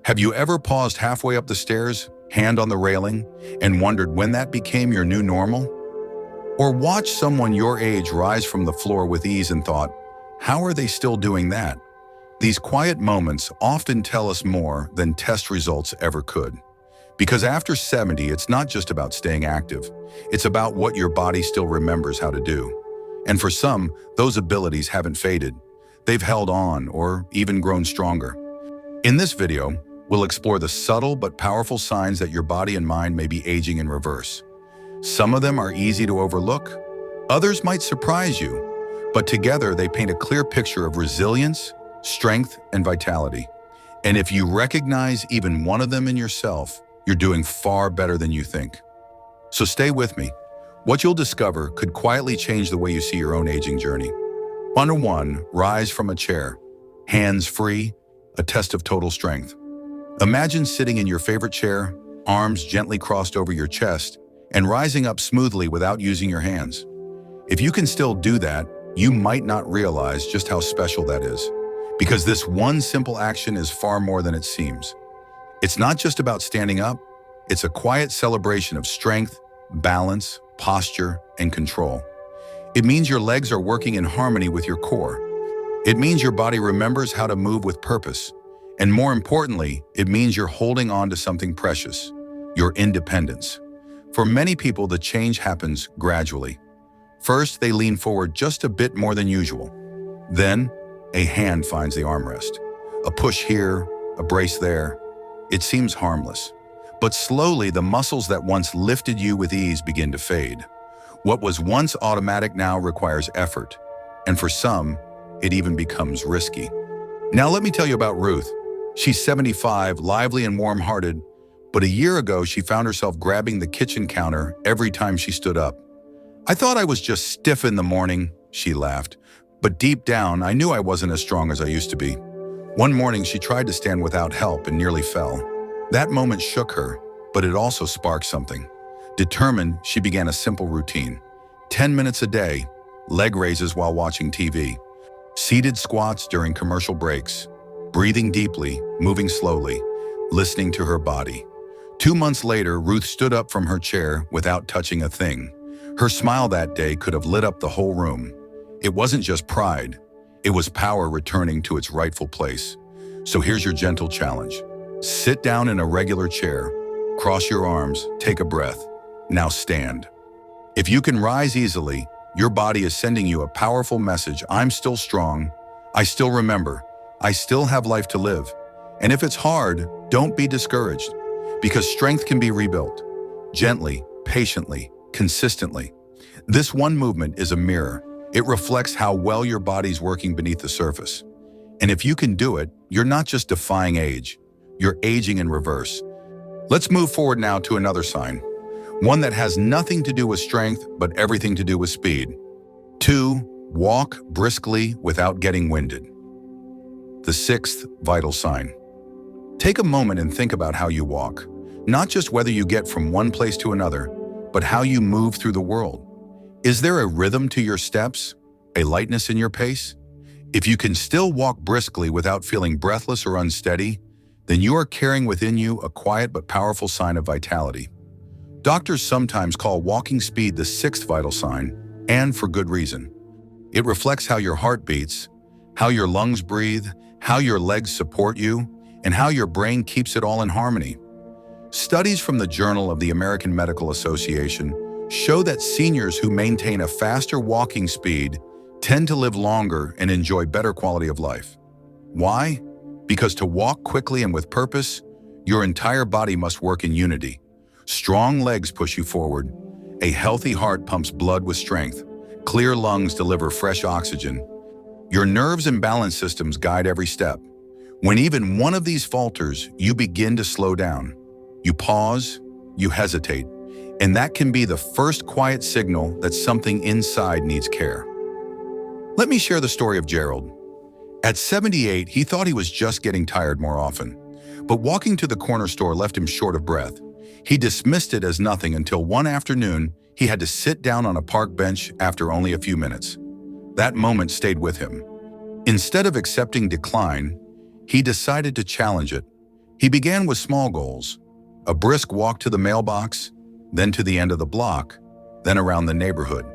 Have you ever paused halfway up the stairs, hand on the railing, and wondered when that became your new normal? Or watched someone your age rise from the floor with ease and thought, how are they still doing that? These quiet moments often tell us more than test results ever could. Because after 70, it's not just about staying active. It's about what your body still remembers how to do. And for some, those abilities haven't faded. They've held on or even grown stronger. In this video, we'll explore the subtle but powerful signs that your body and mind may be aging in reverse. Some of them are easy to overlook. Others might surprise you. But together, they paint a clear picture of resilience, strength, and vitality. And if you recognize even one of them in yourself, you're doing far better than you think. So stay with me. What you'll discover could quietly change the way you see your own aging journey. 101, rise from a chair. Hands free, a test of total strength. Imagine sitting in your favorite chair, arms gently crossed over your chest, and rising up smoothly without using your hands. If you can still do that, you might not realize just how special that is. Because this one simple action is far more than it seems. It's not just about standing up, it's a quiet celebration of strength, balance, posture, and control. It means your legs are working in harmony with your core. It means your body remembers how to move with purpose. And more importantly, it means you're holding on to something precious, your independence. For many people, the change happens gradually. First, they lean forward just a bit more than usual. Then, a hand finds the armrest. A push here, a brace there. It seems harmless. But slowly, the muscles that once lifted you with ease begin to fade. What was once automatic now requires effort. And for some, it even becomes risky. Now let me tell you about Ruth. She's 75, lively and warm-hearted, but a year ago she found herself grabbing the kitchen counter every time she stood up. I thought I was just stiff in the morning, she laughed. But deep down, I knew I wasn't as strong as I used to be. One morning, she tried to stand without help and nearly fell. That moment shook her, but it also sparked something. Determined, she began a simple routine. 10 minutes a day, leg raises while watching TV, seated squats during commercial breaks, breathing deeply, moving slowly, listening to her body. 2 months later, Ruth stood up from her chair without touching a thing. Her smile that day could have lit up the whole room. It wasn't just pride. It was power returning to its rightful place. So here's your gentle challenge. Sit down in a regular chair, cross your arms, take a breath. Now stand. If you can rise easily, your body is sending you a powerful message. I'm still strong. I still remember. I still have life to live. And if it's hard, don't be discouraged, because strength can be rebuilt. Gently, patiently, consistently. This one movement is a mirror. It reflects how well your body's working beneath the surface. And if you can do it, you're not just defying age, you're aging in reverse. Let's move forward now to another sign. One that has nothing to do with strength, but everything to do with speed. 2, walk briskly without getting winded. The 6th vital sign. Take a moment and think about how you walk. Not just whether you get from one place to another, but how you move through the world. Is there a rhythm to your steps? A lightness in your pace? If you can still walk briskly without feeling breathless or unsteady, then you are carrying within you a quiet but powerful sign of vitality. Doctors sometimes call walking speed the 6th vital sign, and for good reason. It reflects how your heart beats, how your lungs breathe, how your legs support you, and how your brain keeps it all in harmony. Studies from the Journal of the American Medical Association show that seniors who maintain a faster walking speed tend to live longer and enjoy better quality of life. Why? Because to walk quickly and with purpose, your entire body must work in unity. Strong legs push you forward. A healthy heart pumps blood with strength. Clear lungs deliver fresh oxygen. Your nerves and balance systems guide every step. When even one of these falters, you begin to slow down. You pause, you hesitate, and that can be the first quiet signal that something inside needs care. Let me share the story of Gerald. At 78, he thought he was just getting tired more often, but walking to the corner store left him short of breath. He dismissed it as nothing until one afternoon, he had to sit down on a park bench after only a few minutes. That moment stayed with him. Instead of accepting decline, he decided to challenge it. He began with small goals, a brisk walk to the mailbox, then to the end of the block, then around the neighborhood.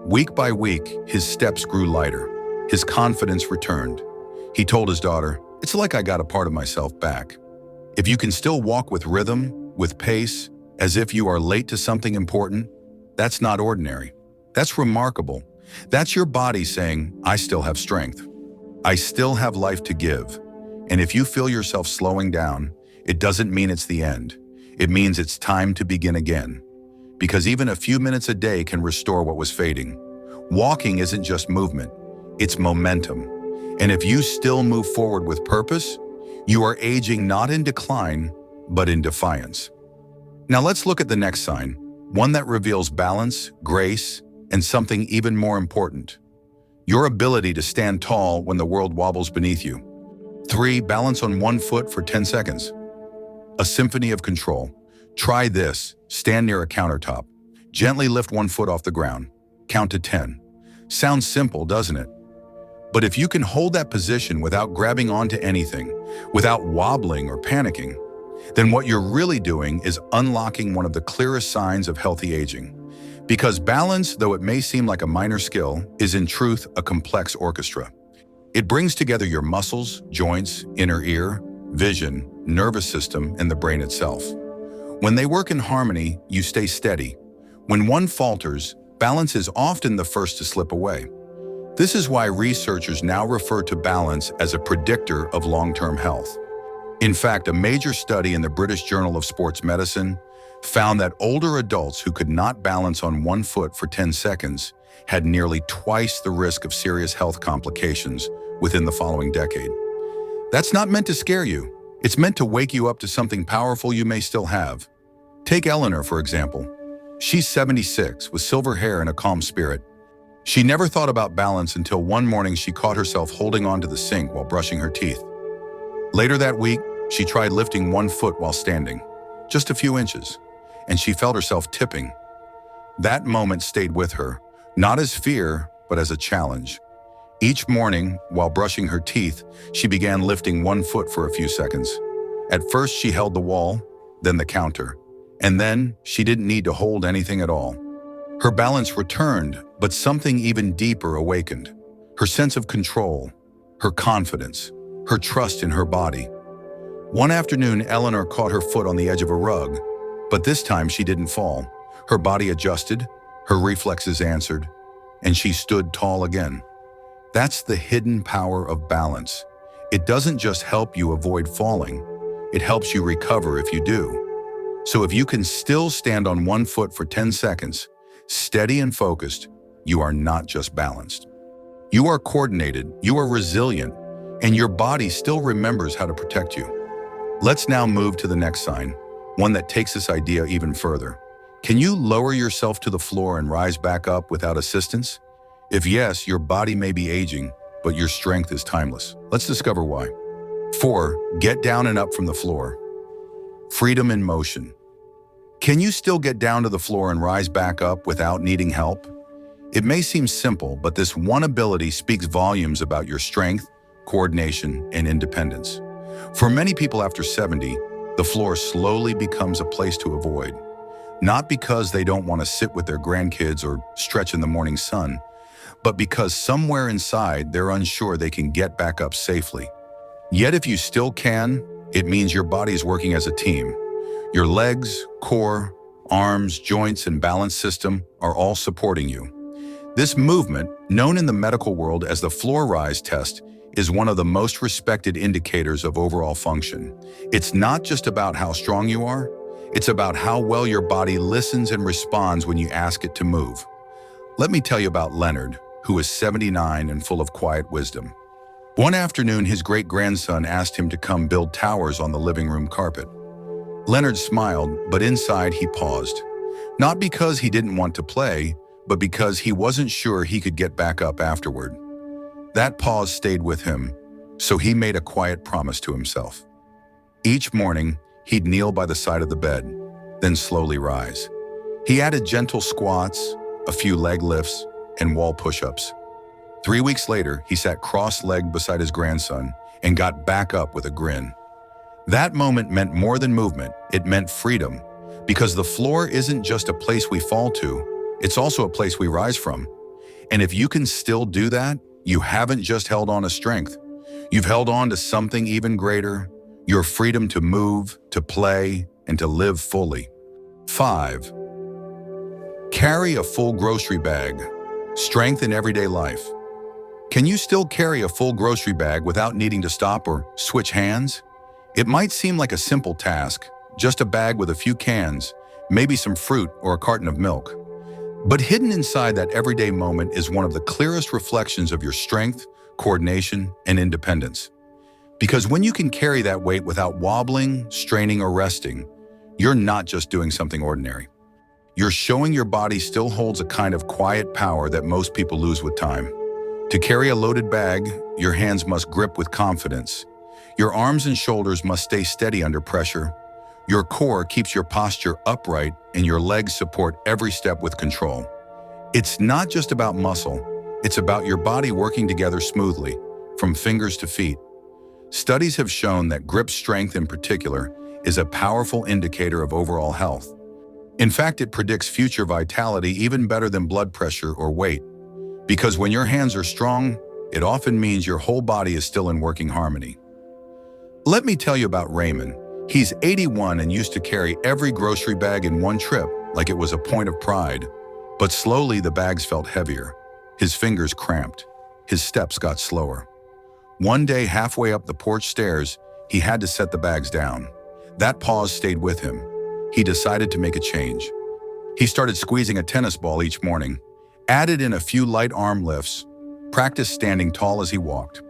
Week by week, his steps grew lighter. His confidence returned. He told his daughter, "It's like I got a part of myself back." If you can still walk with rhythm, with pace, as if you are late to something important, that's not ordinary. That's remarkable. That's your body saying, "I still have strength. I still have life to give." And if you feel yourself slowing down, it doesn't mean it's the end. It means it's time to begin again. Because even a few minutes a day can restore what was fading. Walking isn't just movement, it's momentum. And if you still move forward with purpose, you are aging not in decline, but in defiance. Now let's look at the next sign, one that reveals balance, grace, and something even more important: your ability to stand tall when the world wobbles beneath you. 3. Balance on one foot for 10 seconds. A symphony of control. Try this. Stand near a countertop. Gently lift one foot off the ground. Count to 10. Sounds simple, doesn't it? But if you can hold that position without grabbing onto anything, without wobbling or panicking, then what you're really doing is unlocking one of the clearest signs of healthy aging. Because balance, though it may seem like a minor skill, is in truth a complex orchestra. It brings together your muscles, joints, inner ear, vision, nervous system, and the brain itself. When they work in harmony, you stay steady. When one falters, balance is often the first to slip away. This is why researchers now refer to balance as a predictor of long-term health. In fact, a major study in the British Journal of Sports Medicine found that older adults who could not balance on one foot for 10 seconds had nearly twice the risk of serious health complications within the following decade. That's not meant to scare you. It's meant to wake you up to something powerful you may still have. Take Eleanor, for example. She's 76, with silver hair and a calm spirit. She never thought about balance until one morning she caught herself holding onto the sink while brushing her teeth. Later that week, she tried lifting one foot while standing, just a few inches, and she felt herself tipping. That moment stayed with her, not as fear, but as a challenge. Each morning, while brushing her teeth, she began lifting one foot for a few seconds. At first, she held the wall, then the counter, and then she didn't need to hold anything at all. Her balance returned, but something even deeper awakened. Her sense of control, her confidence, her trust in her body. One afternoon, Eleanor caught her foot on the edge of a rug, but this time she didn't fall. Her body adjusted, her reflexes answered, and she stood tall again. That's the hidden power of balance. It doesn't just help you avoid falling, it helps you recover if you do. So if you can still stand on one foot for 10 seconds, steady and focused, you are not just balanced. You are coordinated, you are resilient, and your body still remembers how to protect you. Let's now move to the next sign, one that takes this idea even further. Can you lower yourself to the floor and rise back up without assistance? If yes, your body may be aging, but your strength is timeless. Let's discover why. 4. Get down and up from the floor. Freedom in motion. Can you still get down to the floor and rise back up without needing help? It may seem simple, but this one ability speaks volumes about your strength, coordination, and independence. For many people after 70, the floor slowly becomes a place to avoid. Not because they don't want to sit with their grandkids or stretch in the morning sun, but because somewhere inside they're unsure they can get back up safely. Yet if you still can, it means your body is working as a team. Your legs, core, arms, joints, and balance system are all supporting you. This movement, known in the medical world as the floor rise test, is one of the most respected indicators of overall function. It's not just about how strong you are, it's about how well your body listens and responds when you ask it to move. Let me tell you about Leonard, who is 79 and full of quiet wisdom. One afternoon, his great-grandson asked him to come build towers on the living room carpet. Leonard smiled, but inside he paused. Not because he didn't want to play, but because he wasn't sure he could get back up afterward. That pause stayed with him, so he made a quiet promise to himself. Each morning, he'd kneel by the side of the bed, then slowly rise. He added gentle squats, a few leg lifts, and wall push-ups. 3 weeks later, he sat cross-legged beside his grandson and got back up with a grin. That moment meant more than movement, it meant freedom. Because the floor isn't just a place we fall to, it's also a place we rise from. And if you can still do that, you haven't just held on to strength. You've held on to something even greater, your freedom to move, to play, and to live fully. 5. Carry a full grocery bag. Strength in everyday life. Can you still carry a full grocery bag without needing to stop or switch hands? It might seem like a simple task, just a bag with a few cans, maybe some fruit or a carton of milk. But hidden inside that everyday moment is one of the clearest reflections of your strength, coordination, and independence. Because when you can carry that weight without wobbling, straining, or resting, you're not just doing something ordinary. You're showing your body still holds a kind of quiet power that most people lose with time. To carry a loaded bag, your hands must grip with confidence. Your arms and shoulders must stay steady under pressure. Your core keeps your posture upright and your legs support every step with control. It's not just about muscle, it's about your body working together smoothly, from fingers to feet. Studies have shown that grip strength in particular is a powerful indicator of overall health. In fact, it predicts future vitality even better than blood pressure or weight. Because when your hands are strong, it often means your whole body is still in working harmony. Let me tell you about Raymond. He's 81 and used to carry every grocery bag in one trip like it was a point of pride. But slowly the bags felt heavier. His fingers cramped. His steps got slower. One day, halfway up the porch stairs, he had to set the bags down. That pause stayed with him. He decided to make a change. He started squeezing a tennis ball each morning, added in a few light arm lifts, practiced standing tall as he walked.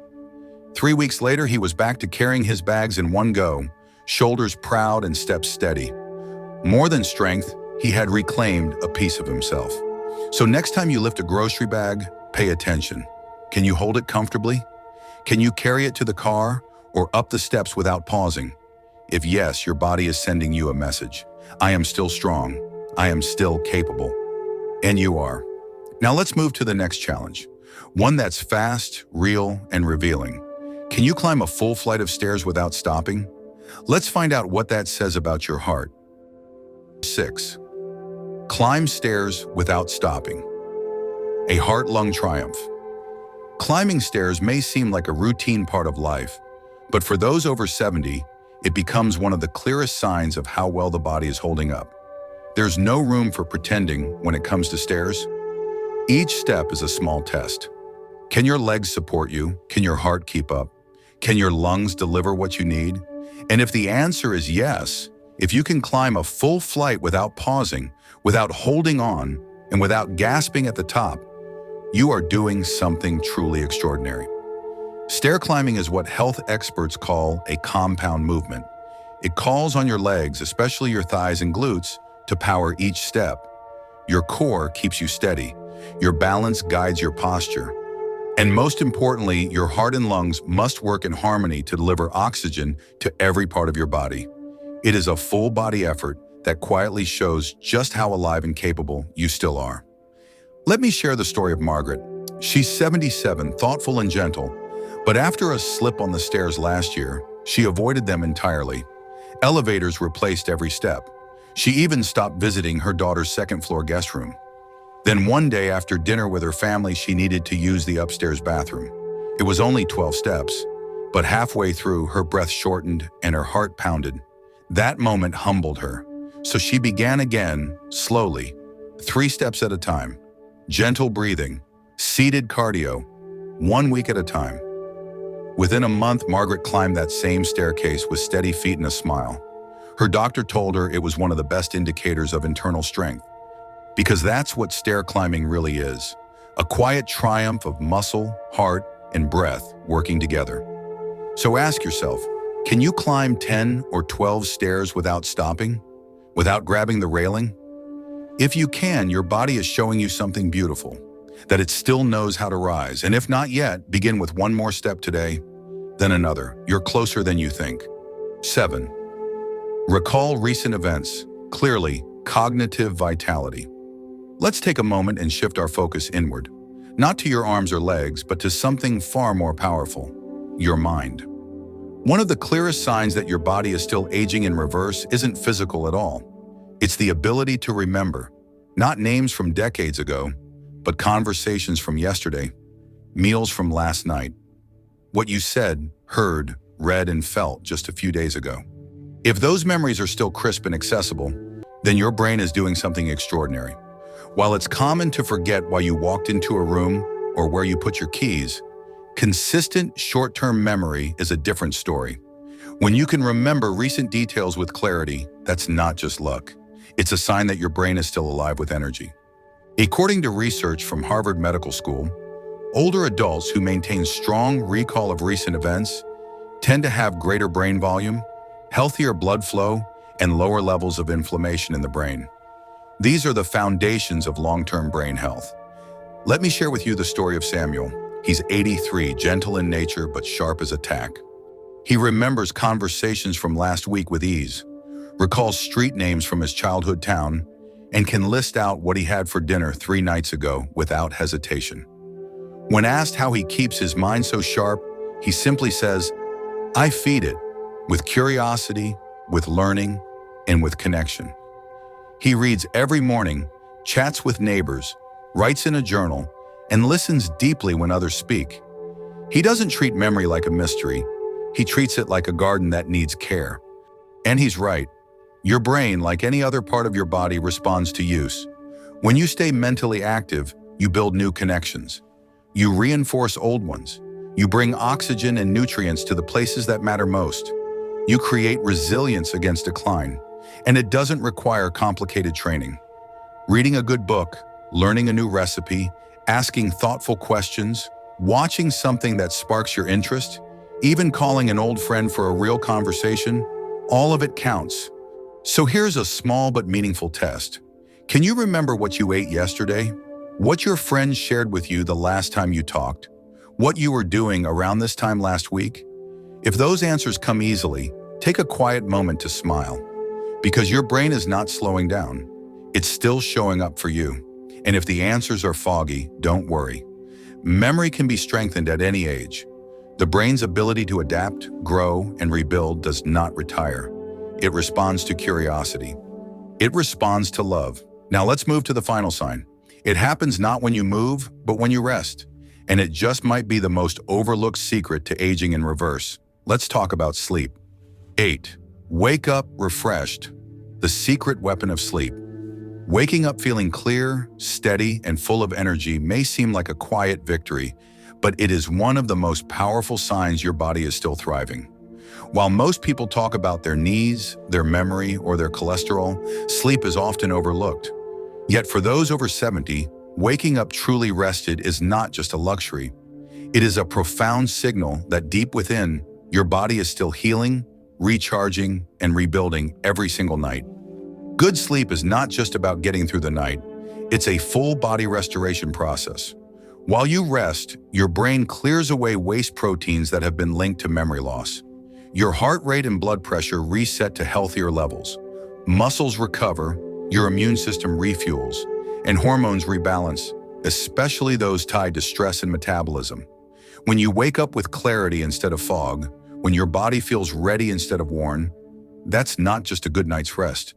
3 weeks later, he was back to carrying his bags in one go, shoulders proud and steps steady. More than strength, he had reclaimed a piece of himself. So next time you lift a grocery bag, pay attention. Can you hold it comfortably? Can you carry it to the car or up the steps without pausing? If yes, your body is sending you a message. I am still strong. I am still capable. And you are. Now let's move to the next challenge. One that's fast, real, and revealing. Can you climb a full flight of stairs without stopping? Let's find out what that says about your heart. 6. Climb stairs without stopping. A heart-lung triumph. Climbing stairs may seem like a routine part of life, but for those over 70, it becomes one of the clearest signs of how well the body is holding up. There's no room for pretending when it comes to stairs. Each step is a small test. Can your legs support you? Can your heart keep up? Can your lungs deliver what you need? And if the answer is yes, if you can climb a full flight without pausing, without holding on, and without gasping at the top, you are doing something truly extraordinary. Stair climbing is what health experts call a compound movement. It calls on your legs, especially your thighs and glutes, to power each step. Your core keeps you steady. Your balance guides your posture. And most importantly, your heart and lungs must work in harmony to deliver oxygen to every part of your body. It is a full body effort that quietly shows just how alive and capable you still are. Let me share the story of Margaret. She's 77, thoughtful and gentle, but after a slip on the stairs last year, she avoided them entirely. Elevators replaced every step. She even stopped visiting her daughter's second-floor guest room. Then one day after dinner with her family, she needed to use the upstairs bathroom. It was only 12 steps, but halfway through, her breath shortened and her heart pounded. That moment humbled her. So she began again, slowly, 3 steps at a time. Gentle breathing, seated cardio, 1 week at a time. Within a month, Margaret climbed that same staircase with steady feet and a smile. Her doctor told her it was one of the best indicators of internal strength. Because that's what stair climbing really is, a quiet triumph of muscle, heart, and breath working together. So ask yourself, can you climb 10 or 12 stairs without stopping? Without grabbing the railing? If you can, your body is showing you something beautiful, that it still knows how to rise. And if not yet, begin with one more step today, then another. You're closer than you think. 7. Recall recent events. Clearly, cognitive vitality. Let's take a moment and shift our focus inward, not to your arms or legs, but to something far more powerful, your mind. One of the clearest signs that your body is still aging in reverse isn't physical at all. It's the ability to remember, not names from decades ago, but conversations from yesterday, meals from last night, what you said, heard, read, and felt just a few days ago. If those memories are still crisp and accessible, then your brain is doing something extraordinary. While it's common to forget why you walked into a room or where you put your keys, consistent short-term memory is a different story. When you can remember recent details with clarity, that's not just luck. It's a sign that your brain is still alive with energy. According to research from Harvard Medical School, older adults who maintain strong recall of recent events tend to have greater brain volume, healthier blood flow, and lower levels of inflammation in the brain. These are the foundations of long-term brain health. Let me share with you the story of Samuel. He's 83, gentle in nature but sharp as a tack. He remembers conversations from last week with ease, recalls street names from his childhood town, and can list out what he had for dinner 3 nights ago without hesitation. When asked how he keeps his mind so sharp, he simply says, "I feed it with curiosity, with learning, and with connection." He reads every morning, chats with neighbors, writes in a journal, and listens deeply when others speak. He doesn't treat memory like a mystery. He treats it like a garden that needs care. And he's right. Your brain, like any other part of your body, responds to use. When you stay mentally active, you build new connections. You reinforce old ones. You bring oxygen and nutrients to the places that matter most. You create resilience against decline. And it doesn't require complicated training. Reading a good book, learning a new recipe, asking thoughtful questions, watching something that sparks your interest, even calling an old friend for a real conversation, all of it counts. So here's a small but meaningful test. Can you remember what you ate yesterday? What your friends shared with you the last time you talked? What you were doing around this time last week? If those answers come easily, take a quiet moment to smile. Because your brain is not slowing down. It's still showing up for you. And if the answers are foggy, don't worry. Memory can be strengthened at any age. The brain's ability to adapt, grow, and rebuild does not retire. It responds to curiosity. It responds to love. Now let's move to the final sign. It happens not when you move, but when you rest. And it just might be the most overlooked secret to aging in reverse. Let's talk about sleep. 8. Wake up refreshed. The secret weapon of sleep. Waking up feeling clear, steady, and full of energy may seem like a quiet victory, but it is one of the most powerful signs your body is still thriving. While most people talk about their knees, their memory, or their cholesterol, sleep is often overlooked. Yet for those over 70, waking up truly rested is not just a luxury. It is a profound signal that deep within, your body is still healing, recharging, and rebuilding every single night. Good sleep is not just about getting through the night. It's a full body restoration process. While you rest, your brain clears away waste proteins that have been linked to memory loss. Your heart rate and blood pressure reset to healthier levels. Muscles recover, your immune system refuels, and hormones rebalance, especially those tied to stress and metabolism. When you wake up with clarity instead of fog, when your body feels ready instead of worn, that's not just a good night's rest.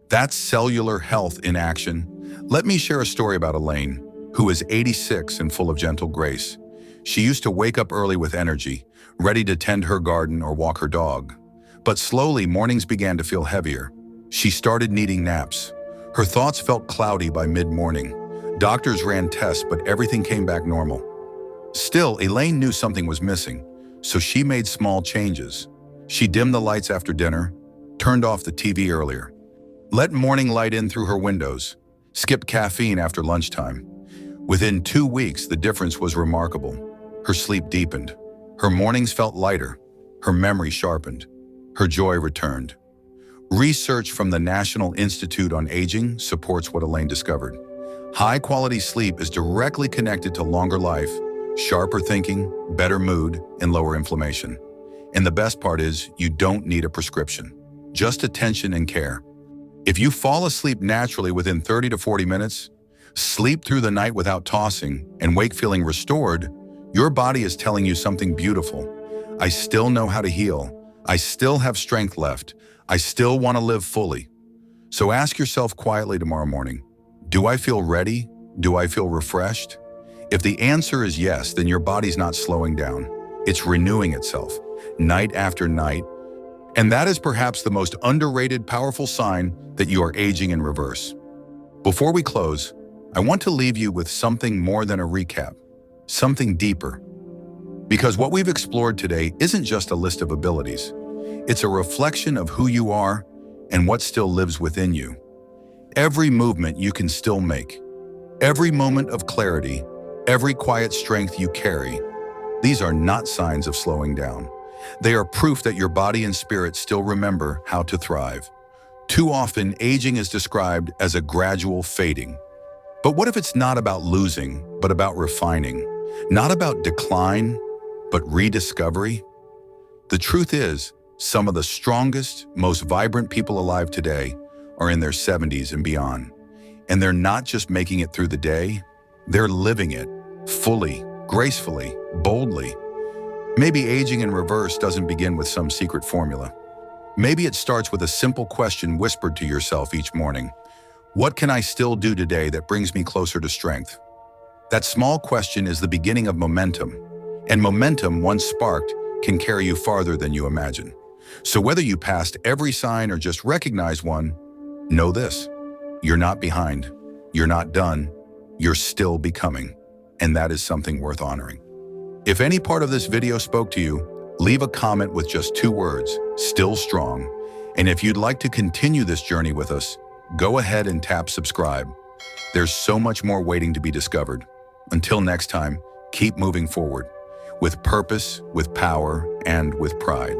That's cellular health in action. Let me share a story about Elaine, who is 86 and full of gentle grace. She used to wake up early with energy, ready to tend her garden or walk her dog. But slowly, mornings began to feel heavier. She started needing naps. Her thoughts felt cloudy by mid-morning. Doctors ran tests, but everything came back normal. Still, Elaine knew something was missing, so she made small changes. She dimmed the lights after dinner, turned off the TV earlier, let morning light in through her windows, skipped caffeine after lunchtime. Within 2 weeks, the difference was remarkable. Her sleep deepened. Her mornings felt lighter. Her memory sharpened. Her joy returned. Research from the National Institute on Aging supports what Elaine discovered. High-quality sleep is directly connected to longer life, sharper thinking, better mood, and lower inflammation. And the best part is, you don't need a prescription, just attention and care. If you fall asleep naturally within 30 to 40 minutes, sleep through the night without tossing, and wake feeling restored, your body is telling you something beautiful. I still know how to heal. I still have strength left. I still want to live fully. So ask yourself quietly tomorrow morning, do I feel ready? Do I feel refreshed? If the answer is yes, then your body's not slowing down. It's renewing itself, night after night. And that is perhaps the most underrated, powerful sign that you are aging in reverse. Before we close, I want to leave you with something more than a recap, something deeper. Because what we've explored today isn't just a list of abilities. It's a reflection of who you are and what still lives within you. Every movement you can still make, every moment of clarity, every quiet strength you carry, these are not signs of slowing down. They are proof that your body and spirit still remember how to thrive. Too often, aging is described as a gradual fading. But what if it's not about losing, but about refining? Not about decline, but rediscovery? The truth is, some of the strongest, most vibrant people alive today are in their 70s and beyond. And they're not just making it through the day, they're living it fully, gracefully, boldly. Maybe aging in reverse doesn't begin with some secret formula. Maybe it starts with a simple question whispered to yourself each morning. What can I still do today that brings me closer to strength? That small question is the beginning of momentum. And momentum, once sparked, can carry you farther than you imagine. So whether you passed every sign or just recognized one, know this: you're not behind, you're not done, you're still becoming. And that is something worth honoring. If any part of this video spoke to you, leave a comment with just 2 words, still strong. And if you'd like to continue this journey with us, go ahead and tap subscribe. There's so much more waiting to be discovered. Until next time, keep moving forward with purpose, with power, and with pride.